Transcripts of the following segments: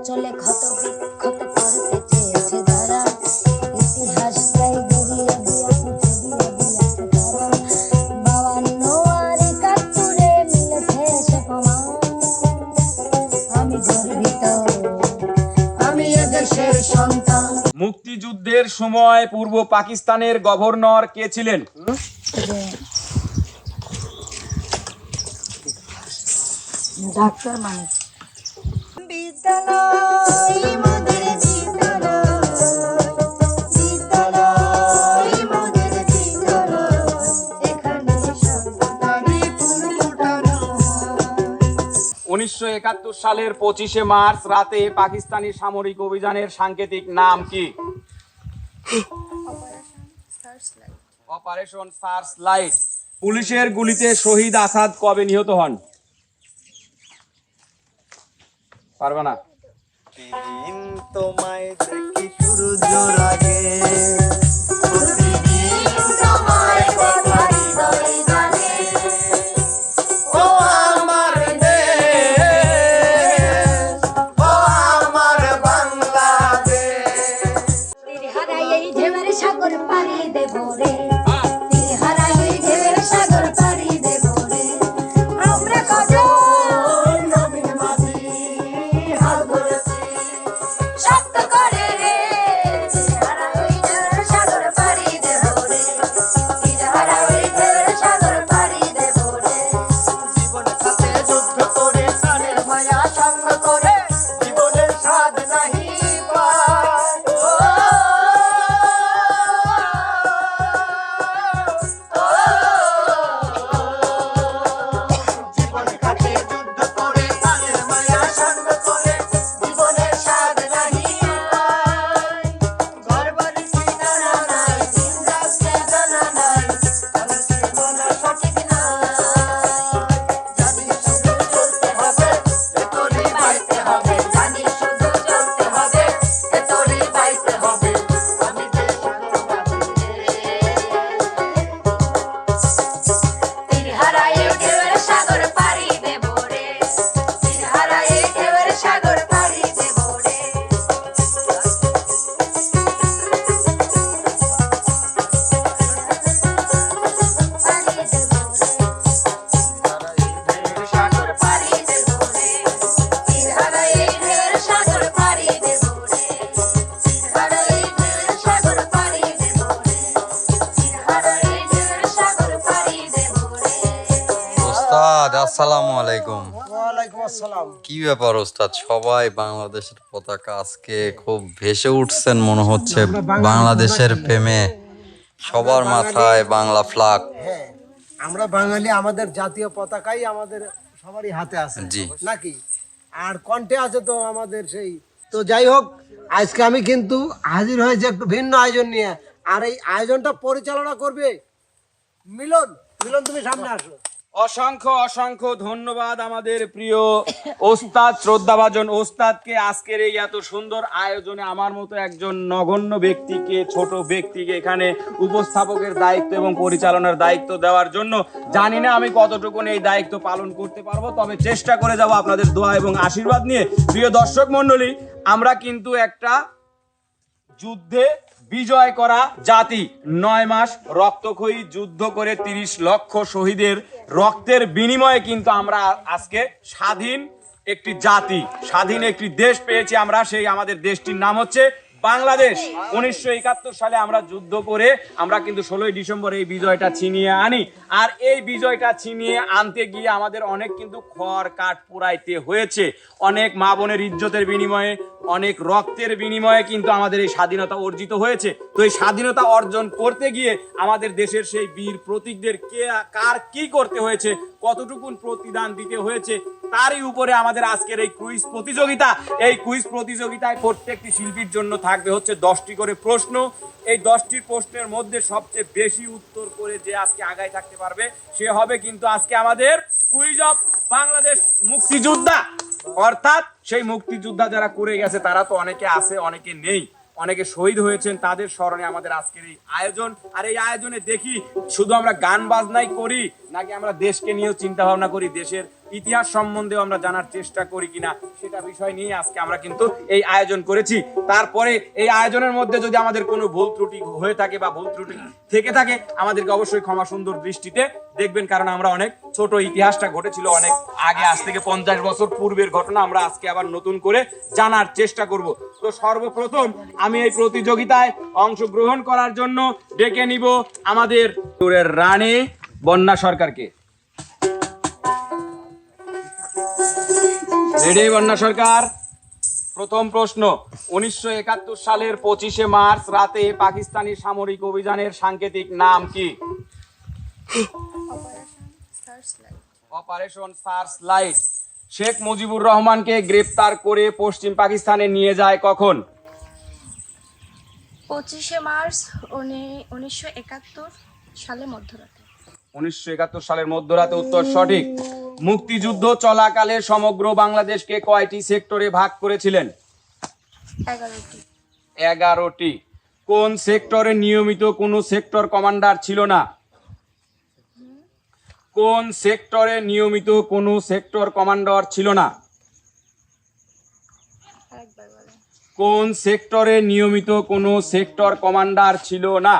চলে ক্ষত বিক্ষত করতে চেয়েছে যারা, ইতিহাস তাই ঘুরিয়ে দিয়েছে ছড়িয়ে দিয়েছে তারা। 52 আর 71-এ মিলেছে সে প্রমাণ। আমি গর্বিত, আমি এদেশের সন্তান। মুক্তিযুদ্ধের সময় পূর্ব পাকিস্তানের গভর্নর কে ছিলেন? ডাক্তার মানে বিদ্যালয় মোদের বিদ্যালয়, বিদ্যালয় মোদের বিদ্যালয়, এখানে সন্তানেরই ফুল ফোটানো হয়। 1971 সালের 25শে মার্চ রাতে পাকিস্তানি সামরিক অভিযানের সাংকেতিক নাম কি? Operation search light. পুলিশের গুলিতে শহীদ আসাদ কবে নিহত হন? পারবে না। প্রতিদিন তোমায় দেখি সূর্যের আগে, প্রতিদিন তোমায় কথা হৃদয়ে জাগে। ও আমার দেশ, ও আমার বাংলাদেশ। তীর হারাই এই ঢেউয়ের সাগর পাড়ি দেব রে, তীর হারাই এই ঢেউয়ের সাগর পাড়ি দেব রে। আমরা কজন নবীন মাঝি হাল ধরেছি, শক্ত করে রে, তীর হারাই এই ঢেউয়ের সাগর পাড়ি দেব রে, তীর হারাই এই ঢেউয়ের সাগর পাড়ি দেব রে। জীবনের সাথে যুদ্ধ করে প্রাণের মায়া সঙ্গ করে জীবনের স্বাদ নাহি পায়। জীবন কাটে যুদ্ধ করে প্রাণের মায়া সঙ্গ করে জীবনের স্বাদ নাহি পায়। ঘরবাড়ি ঠিকানা নাই, দিন যাচ্ছে জানা নাই, চলছে বলা সঠিক নয়। জানি শুধু চলতে হবে, ভেতরে বাইতে হবে, জানি শুধু চলতে হবে, ভেতরে বাইতে হবে। আমি যে সাগরবাদী তীর হারাই এই ঢেউয়ের সাগর পাড়ি দেব রে, তীর হারাই এই ঢেউয়ের সাগর পাড়ি দেব রে। পাড়ি দেব রে, সাগর পাড়ি দেব রে, তীর হারাই এই ঢেউয়ের সাগর পাড়ি দেব রে, তীর হারাই এই ঢেউয়ের সাগর পাড়ি দেব রে, তীর হারাই এই ঢেউয়ের সাগর পাড়ি দেব রে। ওস্তাদ আসসালামু আলাইকুম। ওয়ালাইকুম আসসালাম। কি ব্যাপার ওস্তাদ, সবাই বাংলাদেশের পতাকা আজকে খুব ভেসে উঠছেন মনে হচ্ছে বাংলাদেশের প্রেমে, সবার মাথায় বাংলা ফ্ল্যাগ। হ্যাঁ, আমরা বাঙালি, আমাদের জাতীয় পতাকাই আমাদের সবারই হাতে আছে জি। নাকি? আর কণ্ঠে আছে তো আমাদের সেই। তো যাই হোক, আজকে আমি কিন্তু হাজির হয়েছে একটু ভিন্ন আয়োজন নিয়ে। আর এই আয়োজনটা পরিচালনা করবে মিলন। মিলন, তুমি সামনে আসো। অসংখ্য অসংখ্য ধন্যবাদ আমাদের প্রিয় ওস্তাদ, শ্রদ্ধাভাজন ওস্তাদকে আজকের এই এত সুন্দর আয়োজনে আমার মতো একজন নগণ্য ব্যক্তিকে, ছোট ব্যক্তিকে এখানে উপস্থাপকের দায়িত্ব এবং পরিচালনার দায়িত্ব দেওয়ার জন্য। জানি না আমি কতটুকু এই দায়িত্ব পালন করতে পারবো, তবে চেষ্টা করে যাব আপনাদের দোয়া এবং আশীর্বাদ নিয়ে। প্রিয় দর্শক মণ্ডলী, আমরা কিন্তু একটা যুদ্ধে বিজয় করা জাতি, 9 মাস রক্তক্ষয়ী যুদ্ধ করে 30 লক্ষ শহীদের রক্তের বিনিময়ে কিন্তু আমরা আজকে স্বাধীন একটি জাতি, স্বাধীন একটি দেশ পেয়েছি আমরা। সেই আমাদের দেশটির নাম হচ্ছে বাংলাদেশ। 1971 সালে আমরা যুদ্ধ করে আমরা কিন্তু 16ই ডিসেম্বর এই বিজয়টা ছিনিয়ে আনি। আর এই বিজয়টা ছিনিয়ে আনতে গিয়ে আমাদের অনেক কিন্তু খড় কাঠ পুরাইতে হয়েছে, অনেক মা বোনের ইজ্জতের বিনিময়ে, অনেক রক্তের বিনিময়ে কিন্তু আমাদের এই স্বাধীনতা অর্জিত হয়েছে। তো এই স্বাধীনতা অর্জন করতে গিয়ে আমাদের দেশের সেই বীর প্রতীকদের কে কার কি করতে হয়েছে, কতটুকুন প্রতিদান দিতে হয়েছে, তারই উপরে আমাদের আজকের এই কুইজ প্রতিযোগিতা। এই কুইজ প্রতিযোগিতায় প্রত্যেকটি শিল্পীর জন্য থাকবে হচ্ছে 10টি করে প্রশ্ন। এই 10টি প্রশ্নের মধ্যে সবচেয়ে বেশি উত্তর করে যে আজকে আগায় থাকতে পারবে সে হবে কিন্তু আজকে আমাদের কুইজ অফ বাংলাদেশ মুক্তিযোদ্ধা। অর্থাৎ সেই মুক্তিযোদ্ধা যারা করে গেছে তারা তো অনেকে আছে, অনেকে নেই, অনেকে শহীদ হয়েছেন, তাদের স্মরণে আমাদের আজকের এই আয়োজন। আর এই আয়োজনে দেখি শুধু আমরা গান বাজনাই করি নাকি আমরা দেশকে নিয়েও চিন্তা ভাবনা করি, দেশের ইতিহাস সম্বন্ধেও আমরা জানার চেষ্টা করি কিনা, সেটা বিষয় নিয়ে আজকে আমরা কিন্তু এই আয়োজন করেছি। তারপরে এই আয়োজনের মধ্যে যদি আমাদের কোনো ভুল ত্রুটি হয়ে থাকে বা ভুল ত্রুটি থেকে থাকে, আমাদেরকে অবশ্যই ক্ষমা সুন্দর দৃষ্টিতে দেখবেন, কারণ আমরা অনেক ছোট, ইতিহাসটা ঘটেছিল অনেক আগে, আজ থেকে 50 বছর পূর্বের ঘটনা আমরা আজকে আবার নতুন করে জানার চেষ্টা করব। তো সর্বপ্রথম আমি এই প্রতিযোগিতায় অংশগ্রহণ করার জন্য ডেকে নিব আমাদের টুরের রানী বন্যা সরকারকে। রেডি বন্যা সরকার? প্রথম প্রশ্ন, 1971 সালের 25শে মার্চ রাতে পাকিস্তানি সামরিক অভিযানের সাংকেতিক নাম কি? Operation search light. Sheikh Mujibur রহমানকে গ্রেফতার করে পশ্চিম পাকিস্তানে নিয়ে যায় কখন? 25শে মার্চ 1971 সালে মধ্যরাতে। 1971 সালের মধ্যরাতে, উত্তর সঠিক। মুক্তিযুদ্ধ চলাকালে সমগ্র বাংলাদেশকে কয়টি সেক্টরে ভাগ করেছিলেন? 11টি। 11টি। কোন সেক্টরে নিয়মিত কোনো সেক্টর কমান্ডার ছিল না? কোন সেক্টরে নিয়মিত কোনো সেক্টর কমান্ডার ছিল না? আরেকবার বলেন। কোন সেক্টরে নিয়মিত কোনো সেক্টর কমান্ডার ছিল না?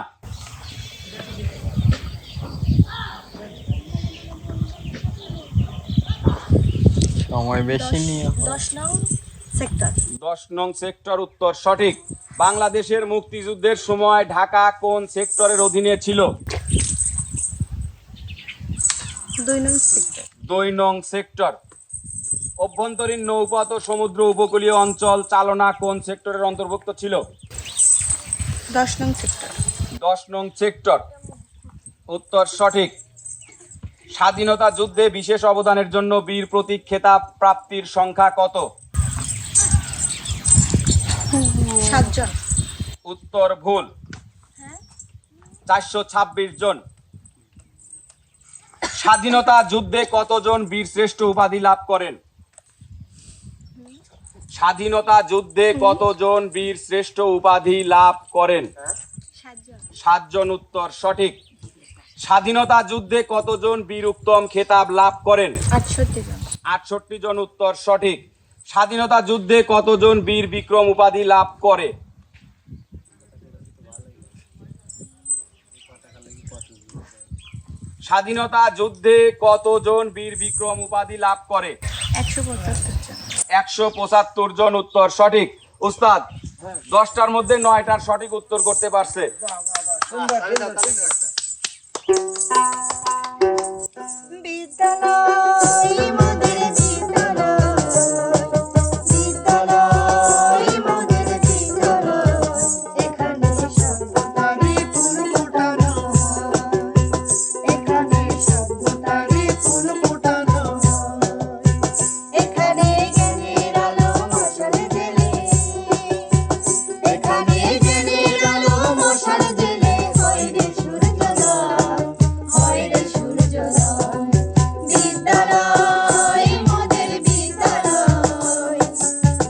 সময় বেশি নিয়ে 10 নং সেক্টর। 10 নং সেক্টর, উত্তর সঠিক। বাংলাদেশের মুক্তিযুদ্ধের সময় ঢাকা কোন সেক্টরের অধীনে ছিল? 2 নং সেক্টর। 2 নং সেক্টর। অভ্যন্তরীণ নৌপথ ও সমুদ্র উপকূলীয় অঞ্চল চালনা কোন সেক্টরের অন্তর্ভুক্ত ছিল? 10 নং সেক্টর। 10 নং সেক্টর, উত্তর সঠিক। স্বাধীনতা যুদ্ধে বিশেষ অবদানের জন্য বীর প্রতীক খেতাব প্রাপ্তির সংখ্যা কত? 7 জন। উত্তর ভুল, 426 জন। স্বাধীনতা যুদ্ধে কতজন বীর শ্রেষ্ঠ উপাধি লাভ করেন? স্বাধীনতা যুদ্ধে কতজন বীর শ্রেষ্ঠ উপাধি লাভ করেন? 7 জন। 7 জন, উত্তর সঠিক। স্বাধীনতা যুদ্ধে কতজন বীর উত্তম খেতাব লাভ করেন? 68 জন। 68 জন, উত্তর সঠিক। স্বাধীনতা যুদ্ধে কতজন বীর বিক্রম উপাধি লাভ করে? স্বাধীনতা যুদ্ধে কতজন বীর বিক্রম উপাধি লাভ করে? 175 জন। 175 জন, উত্তর সঠিক। উস্তাদ 10টার মধ্যে 9টার সঠিক উত্তর করতে পারছে। বিদ্যালয় মোদের বিদ্যালয়, বিদ্যালয় মোদের বিদ্যালয়, এখানে সভ্যতারই ফুল ফোটানো হয়, এখানে সভ্যতারই ফুল ফোটানো হয়, এখানে জ্ঞানের আলো মশাল জেলে, এখানে জ্ঞানের আলো মশাল জেলে, হয় রে সূর্যোদয়, হয় রে সূর্যোদয়। বিদ্যালয় মোদের বিদ্যালয়,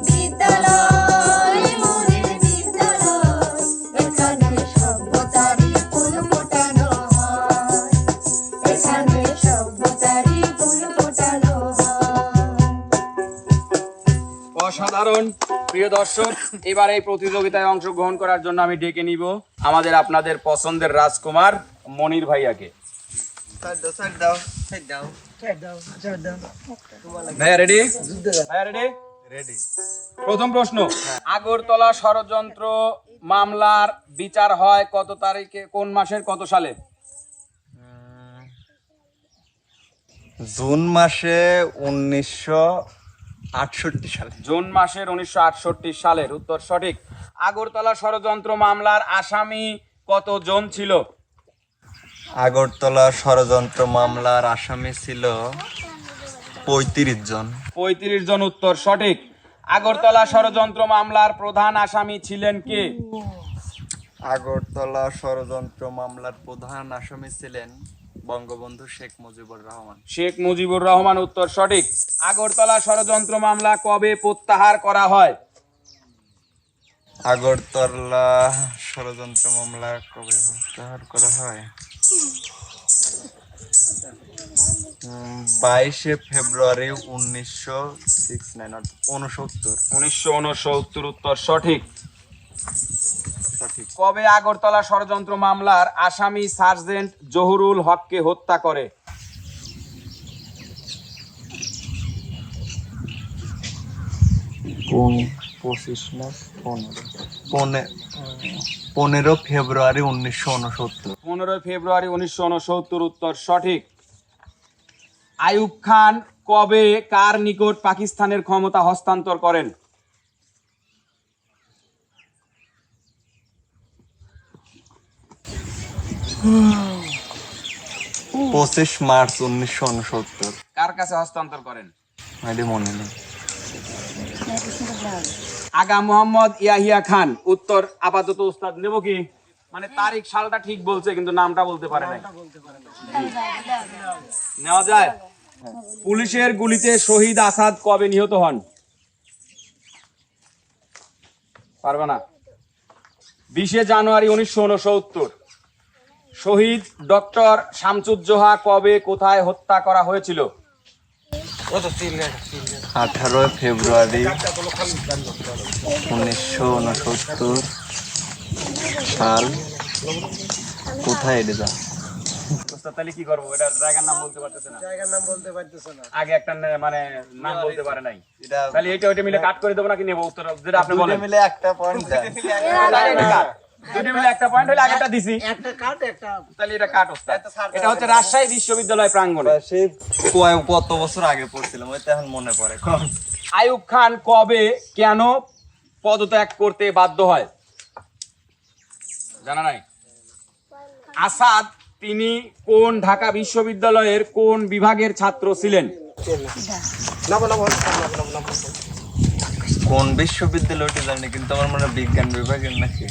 বিদ্যালয় মোদের বিদ্যালয়, এখানে সভ্যতারই ফুল ফোটানো হয়, এখানে সভ্যতারই ফুল ফোটানো হয়। অসাধারণ। প্রিয় দর্শক, এবার এই প্রতিযোগিতায় অংশগ্রহণ করার জন্য আমি ডেকে নিব আমাদের আপনাদের পছন্দের রাজকুমার মনির ভাইয়াকে। ভাইয়া রেডি? ভাইয়া রেডি? রেডি। প্রথম প্রশ্ন, আগরতলা ষড়যন্ত্র মামলার বিচার হয় কত তারিখে, কোন মাসের কত সালে? জুন মাসে 1968 সালে। জুন মাসের 1968 সালের, উত্তর সঠিক। আগরতলা ষড়যন্ত্র মামলার আসামি কতজন ছিল? আগরতলা ষড়যন্ত্র মামলার আসামি ছিল 35 জন। 35 জন, উত্তর সঠিক। আগরতলা ষড়যন্ত্র মামলার প্রধান আসামি ছিলেন কে? আগরতলা ষড়যন্ত্র মামলার প্রধান আসামি ছিলেন বঙ্গবন্ধু শেখ মুজিবুর রহমান। শেখ মুজিবুর রহমান, উত্তর সঠিক। আগরতলা ষড়যন্ত্র মামলা কবে প্রত্যাহার করা হয়? আগরতলা ষড়যন্ত্র মামলা কবে প্রত্যাহার করা হয়? 22 ফেব্রুয়ারি 1969 উত্তর সঠিক। কবে আগরতলা ষড়যন্ত্র মামলার আসামি সার্জেন্ট জহুরুল হককে হত্যা করে? 15 ফেব্রুয়ারি 1969 15 ফেব্রুয়ারি 1969 উত্তর সঠিক। আইয়ুব খান কবে কার নিকট পাকিস্তানের ক্ষমতা হস্তান্তর করেন? 25 মার্চ 1969 কার কাছে হস্তান্তর করেন? আইডি মনে নেই। আগা মোহাম্মদ ইয়াহিয়া খান উত্তর আপাতত উস্তাদ নেব কি? মানে তারিখ সালটা ঠিক বলছে কিন্তু নামটা বলতে পারে নাই। নেওয়া যায়? পুলিশের গুলিতে শহীদ আসাদ কবে নিহত হন? পারবে না। 20 জানুয়ারি 1969। শহীদ ডক্টর শামসুজ্জোহা কবে কোথায় হত্যা করা হয়েছিল? 18 ফেব্রুয়ারি 1969 সাল। কোথায় এটা যা? উস্তাদ তাহলে কি করবো? এটা জায়গার নাম বলতে পারতেছে না। আগে একটা মানে নাম বলতে পারে নাই। তাহলে এটা ওইটা মিলে কাট করে দেবো নাকি নেবো? উত্তর যেটা আপনি বলেন। মিলে একটা পয়েন্ট দেন। দুটো মিলে একটা পয়েন্ট হলে আগেটা দিছি। তাহলে এটা কাট উস্তাদ। এটা হচ্ছে রাজশাহী বিশ্ববিদ্যালয় প্রাঙ্গণে। সেই কত বছর আগে পড়ছিলাম, ওই তো এখন মনে পড়ে। আইয়ুব খান কবে কেন পদত্যাগ করতে বাধ্য হয়? জানা নাই। আসাদ তিনি কোন ঢাকা বিশ্ববিদ্যালয়ের কোন বিভাগের ছাত্র ছিলেন? কোন বিশ্ববিদ্যালয়টি জানি, কিন্তু আমার মনে হয় বিজ্ঞান বিভাগের নাকি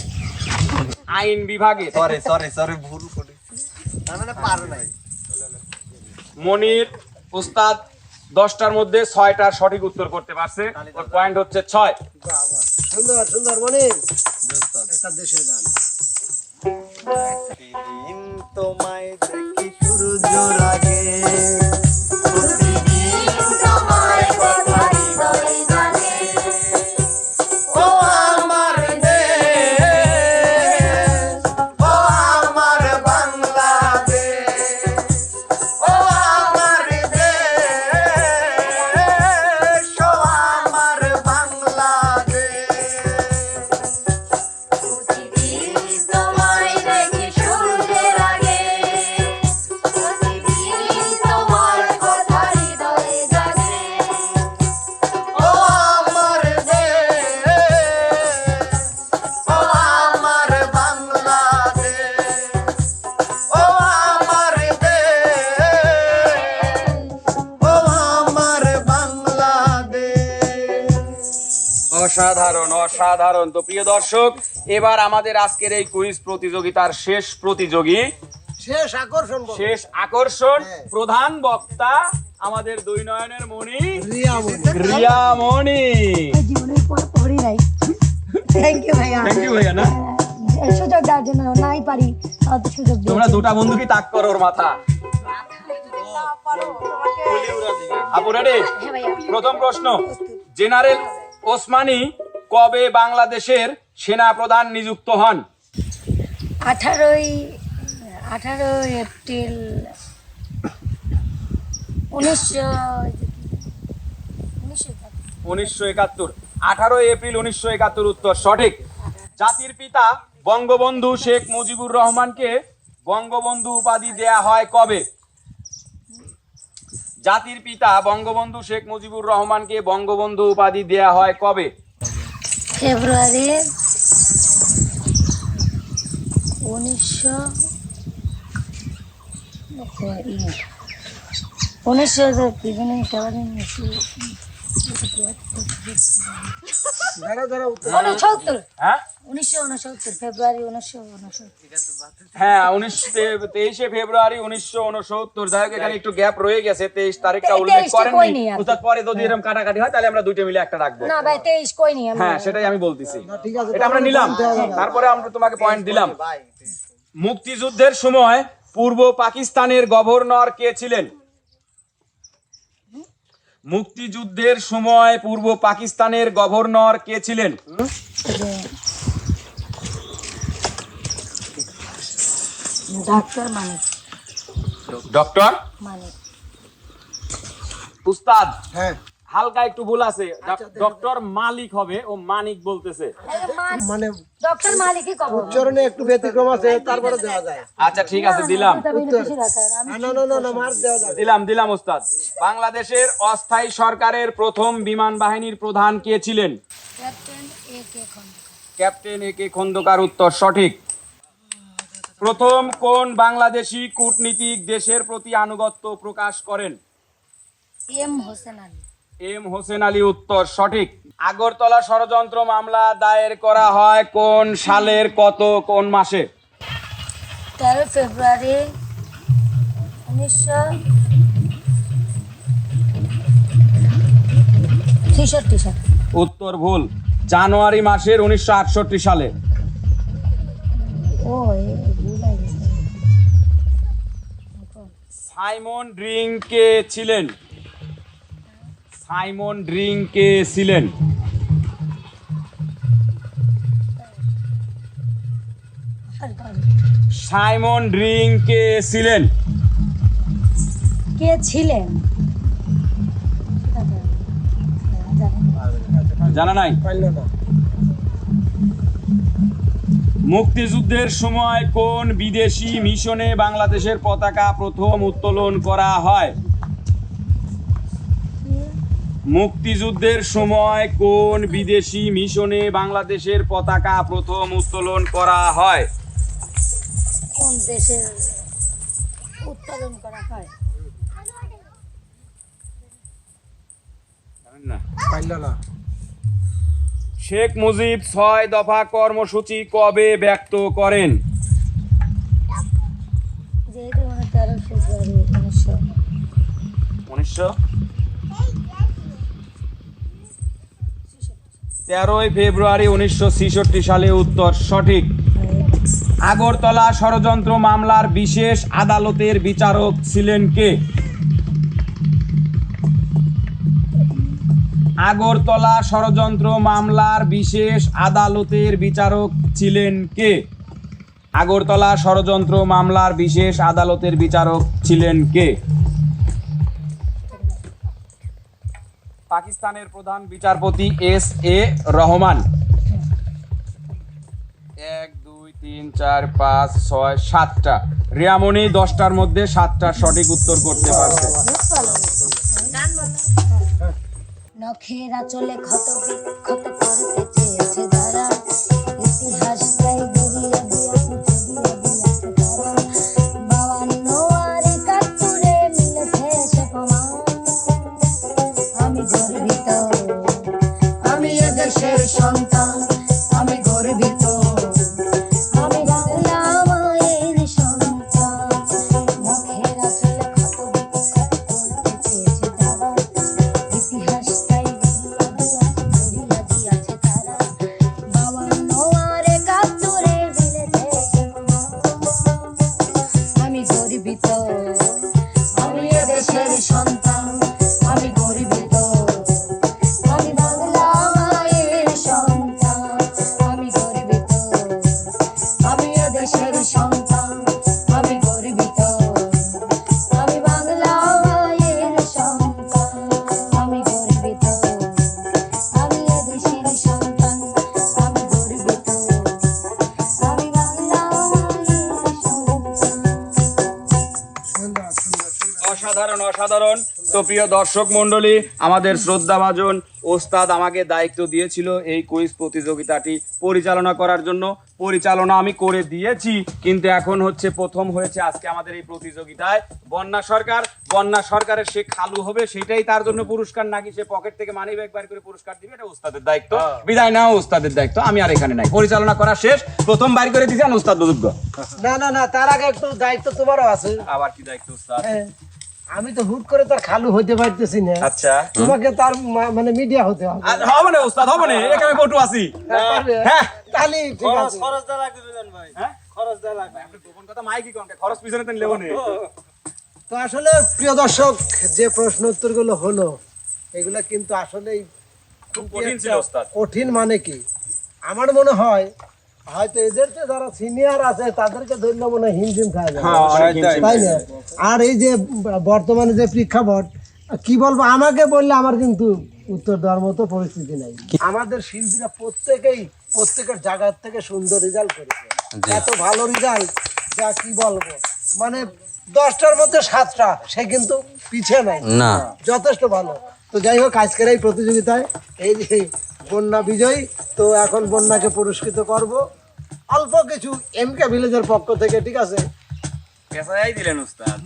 আইন বিভাগে। সরি ভুল করেছি। মানে পারো নাই। মনির উস্তাদ 10টার মধ্যে 6টার সঠিক উত্তর করতে পারছে। ওর পয়েন্ট হচ্ছে 6। সুন্দর মনির একটা দেশের গান। প্রতিদিন তোমায় দেখি সূর্যের আগে, তোমার কথা হৃদয়ে জানে। ও আমার দেশ, ও আমার বাংলাদেশ, ও আমার দেশ, ও আমার বাংলাদেশ। প্রতিদিন তোমায় দেখি সূর্যের আগে। প্রতিদিন তোমার কথা হৃদয়ে জাগে। ও আমার দেশ, ও আমার বাংলাদেশ, ও আমার দেশ, ও আমার বাংলাদেশ। অসাধারণ অসাধারণ। তো প্রিয় দর্শক, এবার আমাদের আজকের এই কুইজ প্রতিযোগিতার শেষ প্রতিযোগী, শেষ আকর্ষণ, প্রধান বক্তা আমাদের দুই নয়নের মণি রিয়া মনির। রিয়া মণি। জীবনের পড়ি নাই। থ্যাংক ইউ ভাইয়া। থ্যাংক ইউ ভাইয়া। না এই সুযোগ দেওয়ার জন্য নাই পারি অত সুযোগ দিও। তোমরা দুটা বন্ধু কি তাক করো ওর মাথা। আপু রেডি? হ্যাঁ ভাইয়া। প্রথম প্রশ্ন, জেনারেল ওসমানী কবে বাংলাদেশের সেনা প্রধান নিযুক্ত হন? 18 এপ্রিল 1971। 18 এপ্রিল 1971 উত্তর সঠিক। জাতির পিতা বঙ্গবন্ধু শেখ মুজিবুর রহমানকে বঙ্গবন্ধু উপাধি দেয়া হয় কবে? জাতির পিতা বঙ্গবন্ধু শেখ মুজিবুর রহমানকে বঙ্গবন্ধু উপাধি দেয়া হয় কবে? ফেব্রুয়ারি 1969 হ্যাঁ 1969 ফেব্রুয়ারি 1969। হ্যাঁ 23 ফেব্রুয়ারি 1969। যাই হোক, এখানে একটু গ্যাপ রয়ে গেছে, 23 তারিখটা উল্লেখ 23টা করেননি কইনি আর কি। উস্তাদ। পরে যদি এরকম কাটাকাটি হয় তাহলে আমরা দুইটা মিলে একটা রাখবো। না ভাই 23 কই নি আমি। হ্যাঁ সেটাই আমি বলতেছি। এটা আমরা নিলাম, তারপরে আমরা তোমাকে পয়েন্ট দিলাম। মুক্তিযুদ্ধের সময় পূর্ব পাকিস্তানের গভর্নর কে ছিলেন? মুক্তিযুদ্ধের সময় পূর্ব পাকিস্তানের গভর্নর কে ছিলেন? ডাক্তার মানে ডক্টর উস্তাদ, হ্যাঁ হালকা একটু ভুল আছে, ডক্টর মালিক হবে, ও মানিক বলতেছে। মানে ডক্টর মালিকই কব উচ্চারণে একটু ব্যতিক্রম আছে, তারপরে দেওয়া যায়। আচ্ছা ঠিক আছে, দিলাম না না না না, মার্ক দেওয়া যায়। দিলাম ওস্তাদ। বাংলাদেশের অস্থায়ী সরকারের প্রথম বিমান বাহিনীর প্রধান কে ছিলেন? ক্যাপ্টেন এ কে খন্দকার। উত্তর সঠিক। প্রথম কোন বাংলাদেশি কূটনীতিক দেশের প্রতি আনুগত্য প্রকাশ করেন? এম হোসেন আলী। এম হোসেন আলী। উত্তর সঠিক। আগরতলা ষড়যন্ত্র মামলা দায়ের করা হয় কোন সালের কোন মাসে? 13 ফেব্রুয়ারি 1963 সালে। উত্তর ভুল, জানুয়ারি মাসের 1968 সালে। ও ভুল হয়ে গেছে। সাইমন ড্রিং কে ছিলেন? সাইমন ড্রিং কে ছিলেন? সাইমন ড্রিং কে ছিলেন? কে ছিলেন? জানা নাই? পাইলো না। মুক্তিযুদ্ধের সময় কোন বিদেশি মিশনে বাংলাদেশের পতাকা প্রথম উত্তোলন করা হয়? মুক্তিযুদ্ধের সময় কোন বিদেশি মিশনে বাংলাদেশের পতাকা প্রথম উত্তোলন করা হয়? কোন দেশের উত্তোলন করা হয়? পাইলো না। শেখ মুজিব 6 দফা কর্মসূচি কবে ব্যক্ত করেন? যেহেতু 13 ফেব্রুয়ারি 13 ফেব্রুয়ারি 1966 সালে। উত্তর সঠিক। আগরতলা ষড়যন্ত্র মামলার বিশেষ আদালতের বিচারক ছিলেন কে? আগরতলা ষড়যন্ত্র মামলার বিশেষ আদালতের বিচারক ছিলেন কে? আগরতলা ষড়যন্ত্র মামলার বিশেষ আদালতের বিচারক ছিলেন কে? পাকিস্তানের প্রধান বিচারপতি এস এ রহমান। 1 2 3 4 5 6 7টা। রিয়ামণি 10টার মধ্যে 7টা সঠিক উত্তর করতে পারছে। নখেরা চলে ক্ষত বিক্ষত করতে চেয়েছে যারা, ইতিহাসটাই গুরিয়ে দিয়েছে তারা। 52 আর 71 মিলেছে সে প্রমাণ। আমি গর্বিত, আমি এদেশের সন্তান, আমি গর্বিত, আমি বাংলা মায়ের সন্তান। নখেরা চলে ক্ষত বিক্ষত করতে চেয়েছে যারা, ইতিহাসটাই গুরিয়ে দিয়েছে তারা। 52 আর 71 মিলেছে সে প্রমাণ। আমি গর্বিত, আমি এদেশের সন্তান, আমি গর্বিত, আমি বাংলা মায়ের সন্তান। আমি গর্বিত, আমি এদেশের সন্তান, আমি গর্বিত, আমি বাংলা মায়ের সন্তান। আমি গর্বিত, আমি এদেশের সন্তান, আমি গর্বিত, আমি বাংলা মায়ের সন্তান। অসাধারণ। তো প্রিয় দর্শক মণ্ডলী, আমাদের শ্রদ্ধাভাজন ওস্তাদ আমাকে দায়িত্ব দিয়েছিল এই কুইজ প্রতিযোগিতাটি পরিচালনা করার জন্য। পরিচালনা আমি করে দিয়েছি, কিন্তু এখন হচ্ছে প্রথম হয়েছে আজকে আমাদের এই প্রতিযোগিতায় বন্যা সরকারের সে খালু হবে, সেটাই তার জন্য পুরস্কার, নাকি সে পকেট থেকে মানি ব্যাগ বার করে পুরস্কার দিবে, এটা ওস্তাদের দায়িত্ব। বিদায় নাও, ওস্তাদের দায়িত্ব, আমি আর এখানে নাই। পরিচালনা করা শেষ, প্রথম বার করে দিয়েছেন ওস্তাদ যোগ্য। না না না, তার আগে একটু দায়িত্ব তোমারও আছে। আবার কি দায়িত্ব ওস্তাদ? হ্যাঁ, আমি তো হুট করে তার খালু হইতে পারতেছি না। আচ্ছা, তোমাকে তার মানে মিডিয়া হতে হবে। হবে না ওস্তাদ, হবে না, এখানে বটু আছি। হ্যাঁ, তাহলে ঠিক আছে। খরচ দেওয়া লাগবে বিজন ভাই, হ্যাঁ? খরচ দেওয়া লাগবে। গোপন কথা মাইকি কোন খরচ পিছনে তেন লেবো নে। তো আসলে প্রিয় দর্শক, যে প্রশ্ন উত্তরগুলো হলো এগুলা কিন্তু আসলেই খুব কঠিন ছিল ওস্তাদ। কঠিন মানে কি আমার মনে হয় হয়তো এদের যে যারা সিনিয়র আছে তাদেরকে ধরলে মনে হয় হিমশিম খাওয়া যাবে তাই না? আর এই যে বর্তমানে যে প্রেক্ষাপট কি বলবো আমাকে বললে আমার কিন্তু উত্তর দেওয়ার মতো পরিস্থিতি নাই। আমাদের শিল্পীরা প্রত্যেকের জায়গা থেকে সুন্দর রেজাল্ট করেছে, এত ভালো রেজাল্ট যা কি বলবো, মানে 10টার মধ্যে 7টা সে কিন্তু পিছিয়ে নাই, না। যথেষ্ট ভালো। তো যাই হোক আজকের এই প্রতিযোগিতায় এই যে বন্যা বিজয়ী, তো এখন বন্যাকে পুরস্কৃত করব অল্প কিছু এমকে ভিলেজের পক্ষ থেকে, ঠিক আছে? পেশাই দিলেন ওস্তাদ।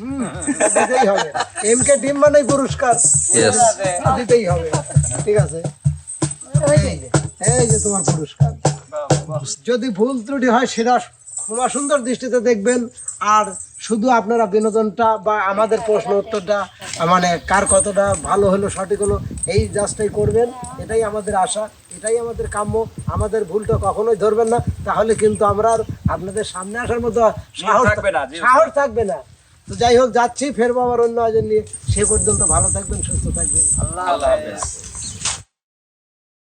দিতেই হবে, এমকে টিম মানেই পুরস্কার Yes. দিতেই হবে, ঠিক আছে? এই যে তোমার পুরস্কার। যদি ভুল ত্রুটি হয় সেটা ক্ষমা সুন্দর দৃষ্টিতে দেখবেন। আর শুধু আপনারা বিনোদনটা বা আমাদের প্রশ্ন উত্তরটা মানে কার কতটা ভালো হলো সঠিক হলো এই জাস্টটাই করবেন, এটাই আমাদের আশা, এটাই আমাদের কাম্য। আমাদের ভুলটা কখনোই ধরবেন না, তাহলে কিন্তু আমরা আর আপনাদের সামনে আসার মতো সাহস থাকবে না। তো যাই হোক যাচ্ছি, ফেরবো আবার অন্য আয়োজন নিয়ে। সে পর্যন্ত ভালো থাকবেন, সুস্থ থাকবেন। আল্লাহ হাফেজ।